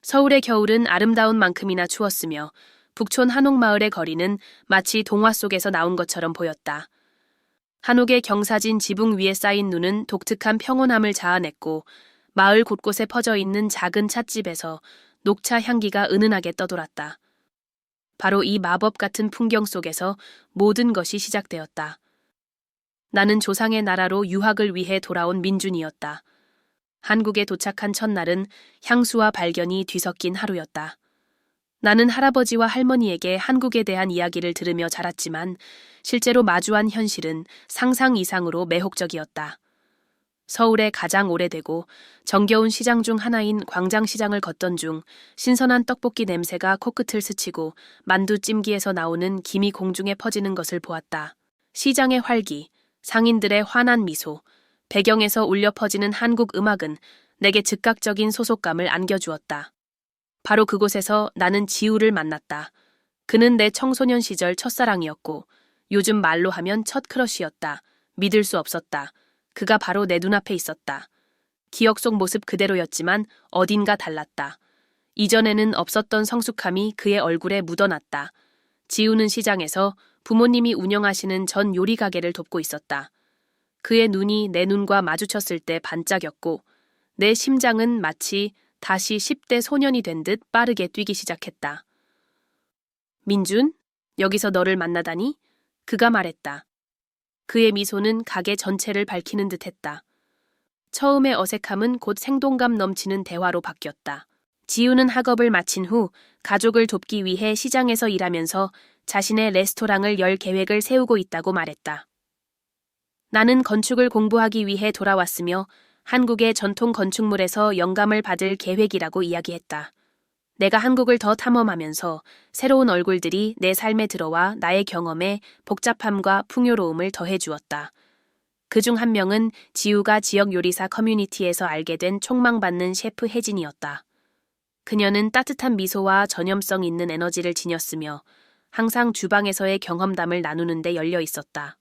서울의 겨울은 아름다운 만큼이나 추웠으며 북촌 한옥마을의 거리는 마치 동화 속에서 나온 것처럼 보였다. 한옥의 경사진 지붕 위에 쌓인 눈은 독특한 평온함을 자아냈고 마을 곳곳에 퍼져 있는 작은 찻집에서 녹차 향기가 은은하게 떠돌았다. 바로 이 마법 같은 풍경 속에서 모든 것이 시작되었다. 나는 조상의 나라로 유학을 위해 돌아온 민준이었다. 한국에 도착한 첫날은 향수와 발견이 뒤섞인 하루였다. 나는 할아버지와 할머니에게 한국에 대한 이야기를 들으며 자랐지만 실제로 마주한 현실은 상상 이상으로 매혹적이었다. 서울의 가장 오래되고 정겨운 시장 중 하나인 광장시장을 걷던 중 신선한 떡볶이 냄새가 코끝을 스치고 만두 찜기에서 나오는 김이 공중에 퍼지는 것을 보았다. 시장의 활기, 상인들의 환한 미소, 배경에서 울려 퍼지는 한국 음악은 내게 즉각적인 소속감을 안겨주었다. 바로 그곳에서 나는 지우를 만났다. 그는 내 청소년 시절 첫사랑이었고 요즘 말로 하면 첫 크러쉬였다. 믿을 수 없었다. 그가 바로 내 눈앞에 있었다. 기억 속 모습 그대로였지만 어딘가 달랐다. 이전에는 없었던 성숙함이 그의 얼굴에 묻어났다. 지우는 시장에서 부모님이 운영하시는 전 요리 가게를 돕고 있었다. 그의 눈이 내 눈과 마주쳤을 때 반짝였고 내 심장은 마치 다시 10대 소년이 된 듯 빠르게 뛰기 시작했다. 민준, 여기서 너를 만나다니? 그가 말했다. 그의 미소는 가게 전체를 밝히는 듯했다. 처음의 어색함은 곧 생동감 넘치는 대화로 바뀌었다. 지우는 학업을 마친 후 가족을 돕기 위해 시장에서 일하면서 자신의 레스토랑을 열 계획을 세우고 있다고 말했다. 나는 건축을 공부하기 위해 돌아왔으며 한국의 전통 건축물에서 영감을 받을 계획이라고 이야기했다. 내가 한국을 더 탐험하면서 새로운 얼굴들이 내 삶에 들어와 나의 경험에 복잡함과 풍요로움을 더해주었다. 그중 한 명은 지우가 지역 요리사 커뮤니티에서 알게 된 촉망받는 셰프 혜진이었다. 그녀는 따뜻한 미소와 전염성 있는 에너지를 지녔으며 항상 주방에서의 경험담을 나누는 데 열려 있었다.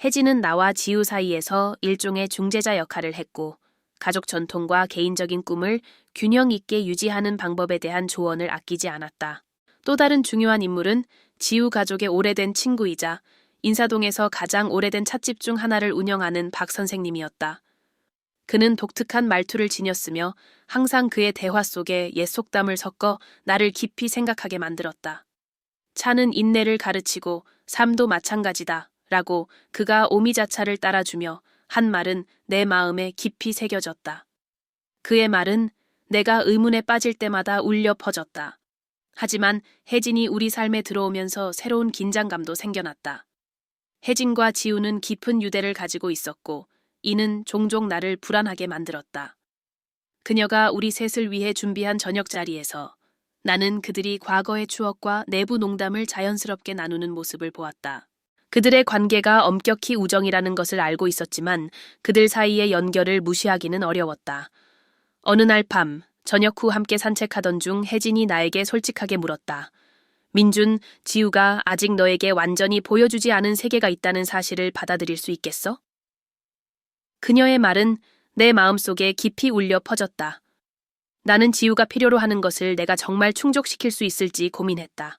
혜진은 나와 지우 사이에서 일종의 중재자 역할을 했고 가족 전통과 개인적인 꿈을 균형 있게 유지하는 방법에 대한 조언을 아끼지 않았다. 또 다른 중요한 인물은 지우 가족의 오래된 친구이자 인사동에서 가장 오래된 찻집 중 하나를 운영하는 박 선생님이었다. 그는 독특한 말투를 지녔으며 항상 그의 대화 속에 옛 속담을 섞어 나를 깊이 생각하게 만들었다. 차는 인내를 가르치고 삶도 마찬가지다 라고 그가 오미자차를 따라주며 한 말은 내 마음에 깊이 새겨졌다. 그의 말은 내가 의문에 빠질 때마다 울려 퍼졌다. 하지만 혜진이 우리 삶에 들어오면서 새로운 긴장감도 생겨났다. 혜진과 지우는 깊은 유대를 가지고 있었고 이는 종종 나를 불안하게 만들었다. 그녀가 우리 셋을 위해 준비한 저녁 자리에서 나는 그들이 과거의 추억과 내부 농담을 자연스럽게 나누는 모습을 보았다. 그들의 관계가 엄격히 우정이라는 것을 알고 있었지만 그들 사이의 연결을 무시하기는 어려웠다. 어느 날 밤, 저녁 후 함께 산책하던 중 혜진이 나에게 솔직하게 물었다. 민준, 지우가 아직 너에게 완전히 보여주지 않은 세계가 있다는 사실을 받아들일 수 있겠어? 그녀의 말은 내 마음속에 깊이 울려 퍼졌다. 나는 지우가 필요로 하는 것을 내가 정말 충족시킬 수 있을지 고민했다.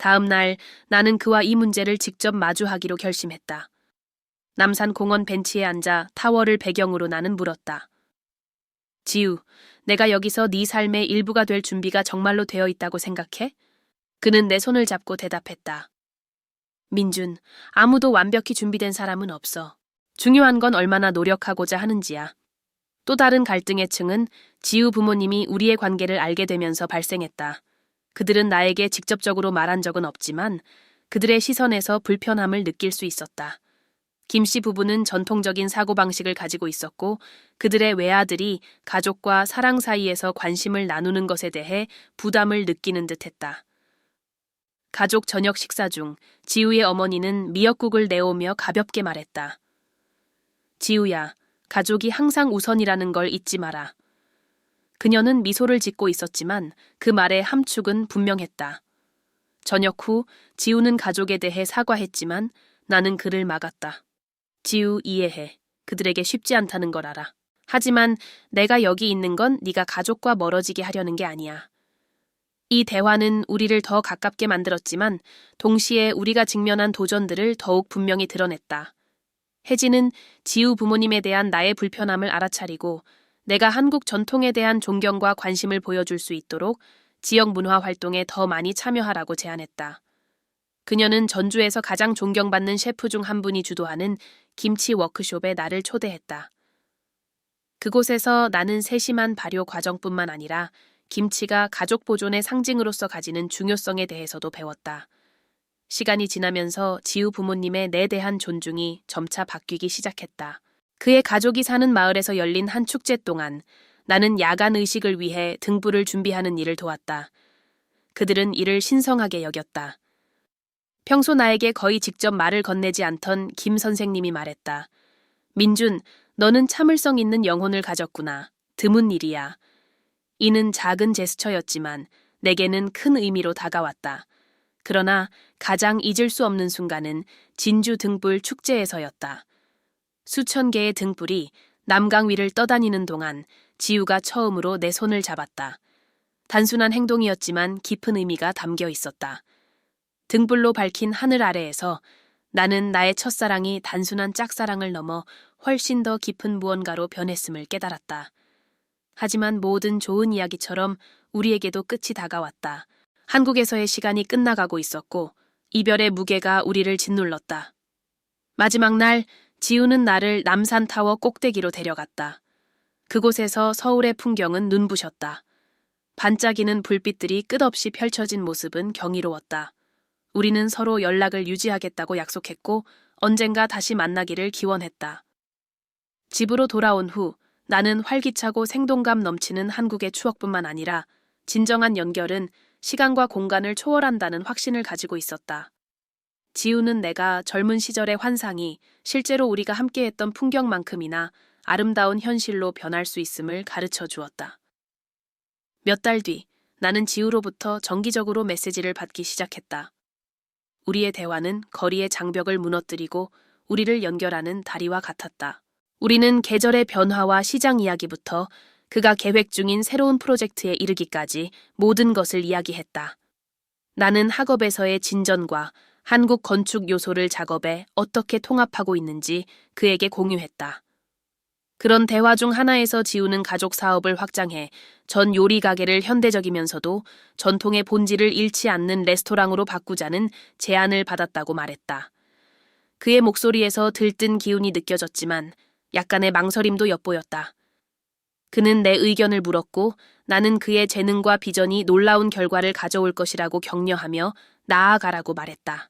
다음 날 나는 그와 이 문제를 직접 마주하기로 결심했다. 남산 공원 벤치에 앉아 타워를 배경으로 나는 물었다. 지우, 내가 여기서 네 삶의 일부가 될 준비가 정말로 되어 있다고 생각해? 그는 내 손을 잡고 대답했다. 민준, 아무도 완벽히 준비된 사람은 없어. 중요한 건 얼마나 노력하고자 하는지야. 또 다른 갈등의 층은 지우 부모님이 우리의 관계를 알게 되면서 발생했다. 그들은 나에게 직접적으로 말한 적은 없지만 그들의 시선에서 불편함을 느낄 수 있었다. 김 씨 부부는 전통적인 사고방식을 가지고 있었고 그들의 외아들이 가족과 사랑 사이에서 관심을 나누는 것에 대해 부담을 느끼는 듯했다. 가족 저녁 식사 중 지우의 어머니는 미역국을 내오며 가볍게 말했다. 지우야, 가족이 항상 우선이라는 걸 잊지 마라. 그녀는 미소를 짓고 있었지만 그 말의 함축은 분명했다. 저녁 후 지우는 가족에 대해 사과했지만 나는 그를 막았다. 지우, 이해해. 그들에게 쉽지 않다는 걸 알아. 하지만 내가 여기 있는 건 네가 가족과 멀어지게 하려는 게 아니야. 이 대화는 우리를 더 가깝게 만들었지만 동시에 우리가 직면한 도전들을 더욱 분명히 드러냈다. 혜진은 지우 부모님에 대한 나의 불편함을 알아차리고 내가 한국 전통에 대한 존경과 관심을 보여줄 수 있도록 지역 문화 활동에 더 많이 참여하라고 제안했다. 그녀는 전주에서 가장 존경받는 셰프 중 한 분이 주도하는 김치 워크숍에 나를 초대했다. 그곳에서 나는 세심한 발효 과정뿐만 아니라 김치가 가족 보존의 상징으로서 가지는 중요성에 대해서도 배웠다. 시간이 지나면서 지우 부모님의 내 대한 존중이 점차 바뀌기 시작했다. 그의 가족이 사는 마을에서 열린 한 축제 동안 나는 야간 의식을 위해 등불을 준비하는 일을 도왔다. 그들은 이를 신성하게 여겼다. 평소 나에게 거의 직접 말을 건네지 않던 김 선생님이 말했다. 민준, 너는 참을성 있는 영혼을 가졌구나. 드문 일이야. 이는 작은 제스처였지만 내게는 큰 의미로 다가왔다. 그러나 가장 잊을 수 없는 순간은 진주 등불 축제에서였다. 수천 개의 등불이 남강 위를 떠다니는 동안 지우가 처음으로 내 손을 잡았다. 단순한 행동이었지만 깊은 의미가 담겨 있었다. 등불로 밝힌 하늘 아래에서 나는 나의 첫사랑이 단순한 짝사랑을 넘어 훨씬 더 깊은 무언가로 변했음을 깨달았다. 하지만 모든 좋은 이야기처럼 우리에게도 끝이 다가왔다. 한국에서의 시간이 끝나가고 있었고 이별의 무게가 우리를 짓눌렀다. 마지막 날 지우는 나를 남산타워 꼭대기로 데려갔다. 그곳에서 서울의 풍경은 눈부셨다. 반짝이는 불빛들이 끝없이 펼쳐진 모습은 경이로웠다. 우리는 서로 연락을 유지하겠다고 약속했고 언젠가 다시 만나기를 기원했다. 집으로 돌아온 후 나는 활기차고 생동감 넘치는 한국의 추억뿐만 아니라 진정한 연결은 시간과 공간을 초월한다는 확신을 가지고 있었다. 지우는 내가 젊은 시절의 환상이 실제로 우리가 함께했던 풍경만큼이나 아름다운 현실로 변할 수 있음을 가르쳐 주었다. 몇 달 뒤 나는 지우로부터 정기적으로 메시지를 받기 시작했다. 우리의 대화는 거리의 장벽을 무너뜨리고 우리를 연결하는 다리와 같았다. 우리는 계절의 변화와 시장 이야기부터 그가 계획 중인 새로운 프로젝트에 이르기까지 모든 것을 이야기했다. 나는 학업에서의 진전과 한국 건축 요소를 작업에 어떻게 통합하고 있는지 그에게 공유했다. 그런 대화 중 하나에서 지우는 가족 사업을 확장해 전 요리 가게를 현대적이면서도 전통의 본질을 잃지 않는 레스토랑으로 바꾸자는 제안을 받았다고 말했다. 그의 목소리에서 들뜬 기운이 느껴졌지만 약간의 망설임도 엿보였다. 그는 내 의견을 물었고 나는 그의 재능과 비전이 놀라운 결과를 가져올 것이라고 격려하며 나아가라고 말했다.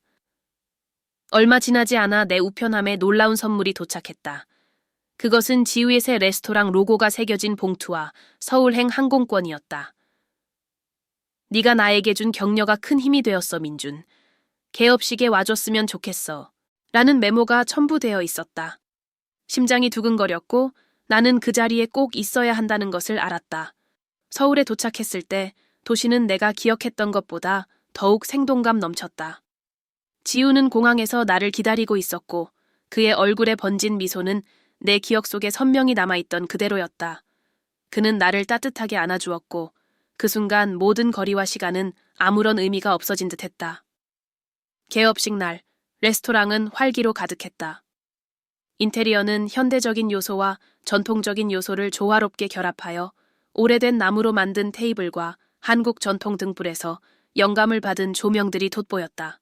얼마 지나지 않아 내 우편함에 놀라운 선물이 도착했다. 그것은 지우의 새 레스토랑 로고가 새겨진 봉투와 서울행 항공권이었다. 네가 나에게 준 격려가 큰 힘이 되었어, 민준. 개업식에 와줬으면 좋겠어. 라는 메모가 첨부되어 있었다. 심장이 두근거렸고 나는 그 자리에 꼭 있어야 한다는 것을 알았다. 서울에 도착했을 때 도시는 내가 기억했던 것보다 더욱 생동감 넘쳤다. 지우는 공항에서 나를 기다리고 있었고 그의 얼굴에 번진 미소는 내 기억 속에 선명히 남아있던 그대로였다. 그는 나를 따뜻하게 안아주었고 그 순간 모든 거리와 시간은 아무런 의미가 없어진 듯했다. 개업식 날, 레스토랑은 활기로 가득했다. 인테리어는 현대적인 요소와 전통적인 요소를 조화롭게 결합하여 오래된 나무로 만든 테이블과 한국 전통 등불에서 영감을 받은 조명들이 돋보였다.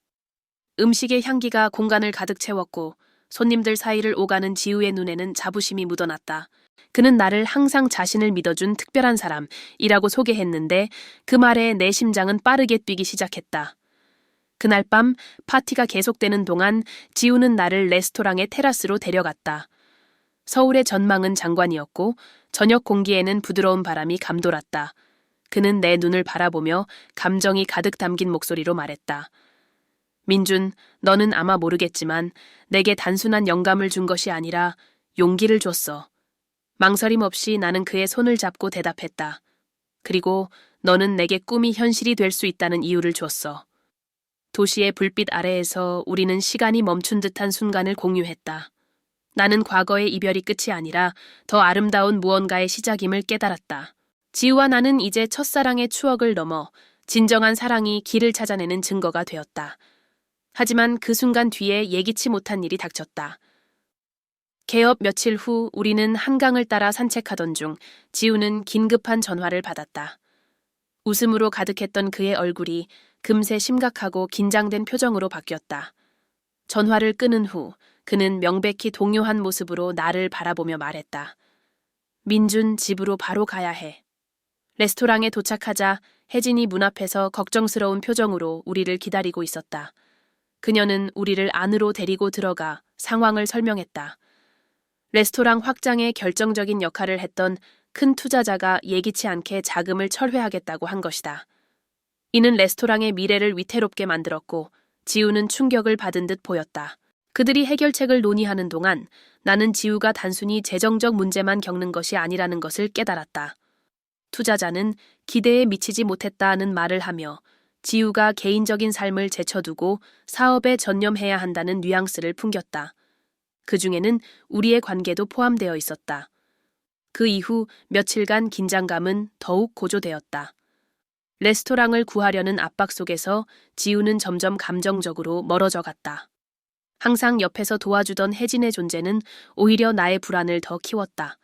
음식의 향기가 공간을 가득 채웠고 손님들 사이를 오가는 지우의 눈에는 자부심이 묻어났다. 그는 나를 항상 자신을 믿어준 특별한 사람이라고 소개했는데 그 말에 내 심장은 빠르게 뛰기 시작했다. 그날 밤 파티가 계속되는 동안 지우는 나를 레스토랑의 테라스로 데려갔다. 서울의 전망은 장관이었고 저녁 공기에는 부드러운 바람이 감돌았다. 그는 내 눈을 바라보며 감정이 가득 담긴 목소리로 말했다. 민준, 너는 아마 모르겠지만 내게 단순한 영감을 준 것이 아니라 용기를 줬어. 망설임 없이 나는 그의 손을 잡고 대답했다. 그리고 너는 내게 꿈이 현실이 될 수 있다는 이유를 줬어. 도시의 불빛 아래에서 우리는 시간이 멈춘 듯한 순간을 공유했다. 나는 과거의 이별이 끝이 아니라 더 아름다운 무언가의 시작임을 깨달았다. 지우와 나는 이제 첫사랑의 추억을 넘어 진정한 사랑이 길을 찾아내는 증거가 되었다. 하지만 그 순간 뒤에 예기치 못한 일이 닥쳤다. 개업 며칠 후 우리는 한강을 따라 산책하던 중 지우는 긴급한 전화를 받았다. 웃음으로 가득했던 그의 얼굴이 금세 심각하고 긴장된 표정으로 바뀌었다. 전화를 끊은 후 그는 명백히 동요한 모습으로 나를 바라보며 말했다. 민준, 집으로 바로 가야 해. 레스토랑에 도착하자 혜진이 문 앞에서 걱정스러운 표정으로 우리를 기다리고 있었다. 그녀는 우리를 안으로 데리고 들어가 상황을 설명했다. 레스토랑 확장에 결정적인 역할을 했던 큰 투자자가 예기치 않게 자금을 철회하겠다고 한 것이다. 이는 레스토랑의 미래를 위태롭게 만들었고 지우는 충격을 받은 듯 보였다. 그들이 해결책을 논의하는 동안 나는 지우가 단순히 재정적 문제만 겪는 것이 아니라는 것을 깨달았다. 투자자는 기대에 미치지 못했다는 말을 하며 지우가 개인적인 삶을 제쳐두고 사업에 전념해야 한다는 뉘앙스를 풍겼다. 그 중에는 우리의 관계도 포함되어 있었다. 그 이후 며칠간 긴장감은 더욱 고조되었다. 레스토랑을 구하려는 압박 속에서 지우는 점점 감정적으로 멀어져 갔다. 항상 옆에서 도와주던 혜진의 존재는 오히려 나의 불안을 더 키웠다.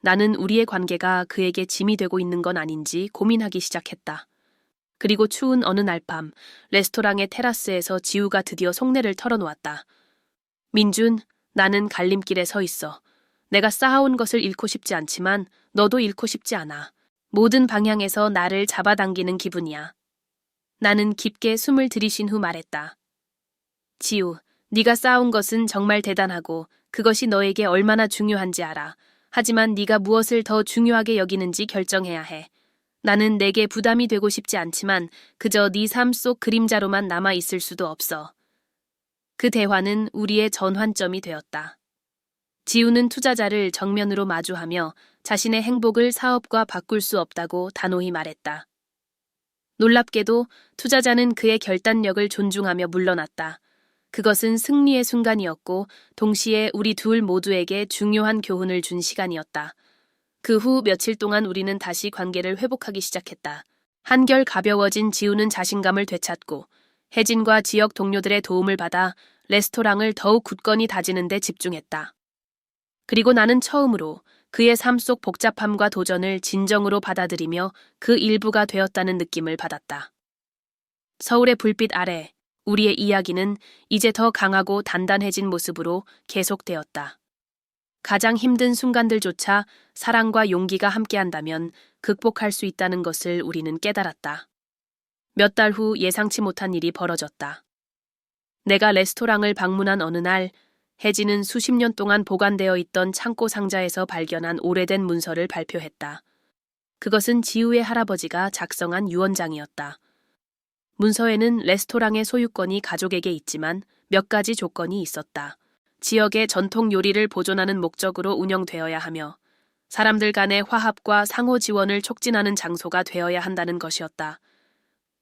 나는 우리의 관계가 그에게 짐이 되고 있는 건 아닌지 고민하기 시작했다. 그리고 추운 어느 날 밤 레스토랑의 테라스에서 지우가 드디어 속내를 털어놓았다. 민준, 나는 갈림길에 서 있어. 내가 쌓아온 것을 잃고 싶지 않지만 너도 잃고 싶지 않아. 모든 방향에서 나를 잡아당기는 기분이야. 나는 깊게 숨을 들이쉰 후 말했다. 지우, 네가 쌓아온 것은 정말 대단하고 그것이 너에게 얼마나 중요한지 알아. 하지만 네가 무엇을 더 중요하게 여기는지 결정해야 해. 나는 내게 부담이 되고 싶지 않지만 그저 네 삶 속 그림자로만 남아 있을 수도 없어. 그 대화는 우리의 전환점이 되었다. 지우는 투자자를 정면으로 마주하며 자신의 행복을 사업과 바꿀 수 없다고 단호히 말했다. 놀랍게도 투자자는 그의 결단력을 존중하며 물러났다. 그것은 승리의 순간이었고 동시에 우리 둘 모두에게 중요한 교훈을 준 시간이었다. 그 후 며칠 동안 우리는 다시 관계를 회복하기 시작했다. 한결 가벼워진 지우는 자신감을 되찾고 혜진과 지역 동료들의 도움을 받아 레스토랑을 더욱 굳건히 다지는 데 집중했다. 그리고 나는 처음으로 그의 삶 속 복잡함과 도전을 진정으로 받아들이며 그 일부가 되었다는 느낌을 받았다. 서울의 불빛 아래 우리의 이야기는 이제 더 강하고 단단해진 모습으로 계속되었다. 가장 힘든 순간들조차 사랑과 용기가 함께한다면 극복할 수 있다는 것을 우리는 깨달았다. 몇 달 후 예상치 못한 일이 벌어졌다. 내가 레스토랑을 방문한 어느 날 혜진은 수십 년 동안 보관되어 있던 창고 상자에서 발견한 오래된 문서를 발표했다. 그것은 지우의 할아버지가 작성한 유언장이었다. 문서에는 레스토랑의 소유권이 가족에게 있지만 몇 가지 조건이 있었다. 지역의 전통 요리를 보존하는 목적으로 운영되어야 하며 사람들 간의 화합과 상호 지원을 촉진하는 장소가 되어야 한다는 것이었다.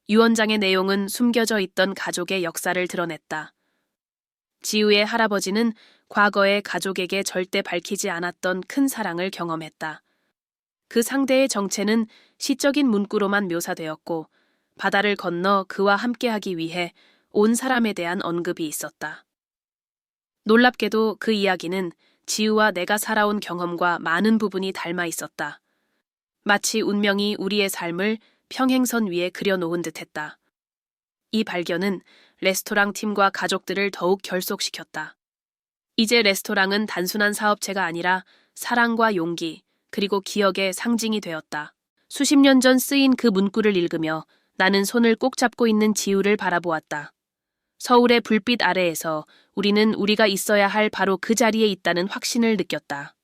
유언장의 내용은 숨겨져 있던 가족의 역사를 드러냈다. 지우의 할아버지는 과거에 가족에게 절대 밝히지 않았던 큰 사랑을 경험했다. 그 상대의 정체는 시적인 문구로만 묘사되었고 바다를 건너 그와 함께하기 위해 온 사람에 대한 언급이 있었다. 놀랍게도 그 이야기는 지우와 내가 살아온 경험과 많은 부분이 닮아 있었다. 마치 운명이 우리의 삶을 평행선 위에 그려놓은 듯했다. 이 발견은 레스토랑 팀과 가족들을 더욱 결속시켰다. 이제 레스토랑은 단순한 사업체가 아니라 사랑과 용기, 그리고 기억의 상징이 되었다. 수십 년 전 쓰인 그 문구를 읽으며 나는 손을 꼭 잡고 있는 지우를 바라보았다. 서울의 불빛 아래에서 우리는 우리가 있어야 할 바로 그 자리에 있다는 확신을 느꼈다.